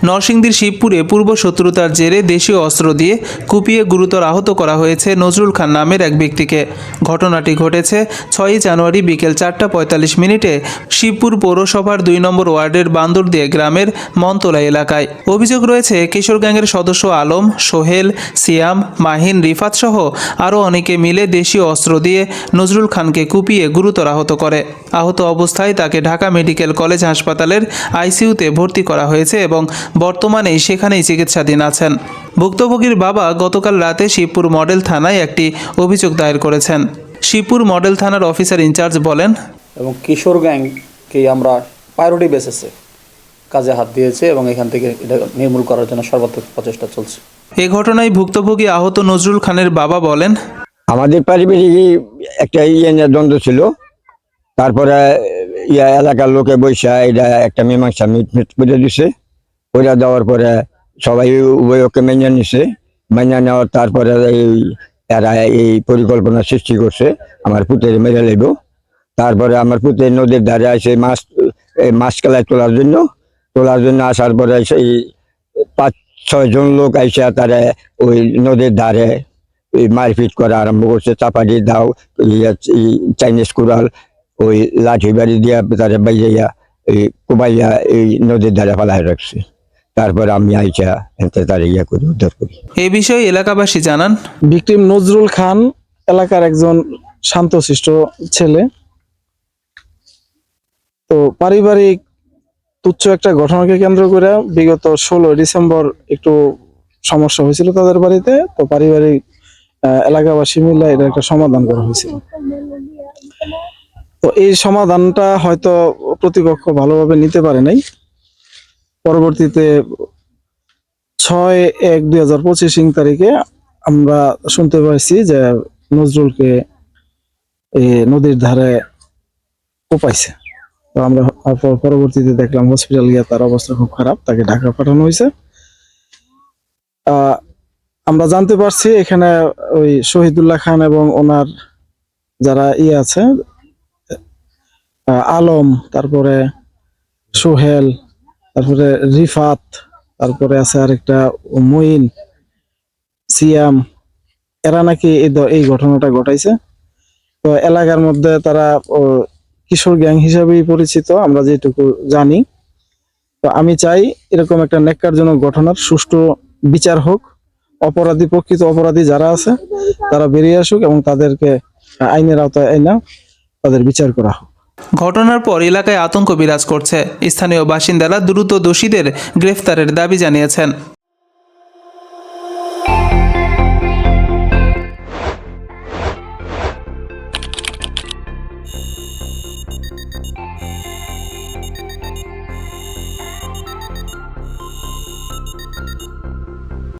নরসিংদীর শিবপুরে পূর্ব শত্রুতার জেরে দেশীয় অস্ত্র দিয়ে কুপিয়ে গুরুতর আহত করা হয়েছে নজরুল খান নামের এক ব্যক্তিকে। ঘটনাটি ঘটেছে 6ই জানুয়ারি বিকেল 4:45 শিবপুর পৌরসভার 2 নম্বর ওয়ার্ডের বান্দরদিয়া গ্রামের মনতলা এলাকায়। অভিযোগ রয়েছে কিশোর গ্যাংয়ের সদস্য আলম, সোহেল, সিয়াম, মাহিন, রিফাত সহ আরও অনেকে মিলে দেশীয় অস্ত্র দিয়ে নজরুল খানকে কুপিয়ে গুরুতর আহত করে। আহত অবস্থায় তাকে ঢাকা মেডিকেল কলেজ হাসপাতালের আইসিইউতে ভর্তি করা হয়েছে এবং বর্তমানে সেখানেই চিকিৎসাধীন আছেন। ভুক্তভোগীর বাবা গতকাল রাতে শিবপুর মডেল থানায় একটি অভিযোগ দায়ের করেছেন। শিবপুর মডেল থানার অফিসার ইনচার্জ বলেন, এবং কিশোর গ্যাংকে আমরা প্রায়োরিটি বেসিসে কাজে হাত দিয়েছে এবং এখান থেকে এটা নির্মূল করার জন্য সর্বাত্মক প্রচেষ্টা চলছে। এ ঘটনায় ভুক্তভোগী আহত নজরুল খানের বাবা বলেন, আমাদের পারিবারিক একটা দ্বন্দ্ব ছিল। তারপরে এলাকার লোকে বৈশা এটা একটা মীমাংসা মিট করে দিছে। ওইটা দেওয়ার পরে সবাই উভয়কে মেনে নিছে। মেনে নেওয়ার তারপরে এরা এই পরিকল্পনা সৃষ্টি করছে আমার পুতের মেরে লেব। তারপরে আমার পুতের নদীর ধারে আসে মাছ কেলায় তোলার জন্য আসার পরে সেই 5-6 জন লোক আইসা তারা ওই নদীর ধারে মারপিট করা আরম্ভ করছে। চাপাটি দাও, চাইনিজ কুড়াল, ওই লাঠি বাড়ি দিয়া তারা বাইয়া এই কোবাইয়া এই নদীর ধারে ফেলায় রাখছে। তারপর আমি আইসা তার করে উদ্ধার করি। এ বিষয়ে এলাকাবাসী জানান, ভিকটিম নজরুল খান এলাকার একজন শান্তশিষ্ট ছেলে। তো পারিবারিক তুচ্ছ একটা ঘটনাকে কেন্দ্র করে বিগত 16 ডিসেম্বর একটু সমস্যা হয়েছিল তাদের বাড়িতে। তো পারিবারিক এলাকাবাসী মিলে এটা একটা সমাধান করা হয়েছিল। তো এই সমাধানটা হয়তো প্রতিপক্ষ ভালোভাবে নিতে পারে নাই। পরবর্তীতে 6/1/2025 তারিখে আমরা শুনতে পাইছি যে নজরুলকে নদীর ধারে কোপাইছে। তো আমরা পরবর্তীতে দেখলাম হসপিটাল গিয়ে তার অবস্থা খুব খারাপ, তাকে ঢাকা পাঠানো হয়েছে। আমরা জানতে পারছি এখানে ওই শহীদুল্লাহ খান এবং ওনার যারা আছে আলম, তারপরে সোহেল, তারপরে রিফাত, তারপরে আছে আরেকটা মঈন, সিয়াম, এরা নাকি এই ঘটনাটা ঘটাইছে। তো এলাকার মধ্যে তারা কিশোর গ্যাং হিসাবেই পরিচিত আমরা যেটুকু জানি। তো আমি চাই এরকম একটা ন্যাক্কারজনক ঘটনার সুষ্ঠু বিচার হোক। প্রকৃত অপরাধী যারা আছে তারা বেরিয়ে আসুক এবং তাদেরকে আইনের আওতায় এনে তাদের বিচার করা হোক। ঘটনার পর এলাকায় আতঙ্ক বিরাজ করছে। স্থানীয় বাসিন্দারা দ্রুত দোষীদের গ্রেফতারের দাবি জানিয়েছেন।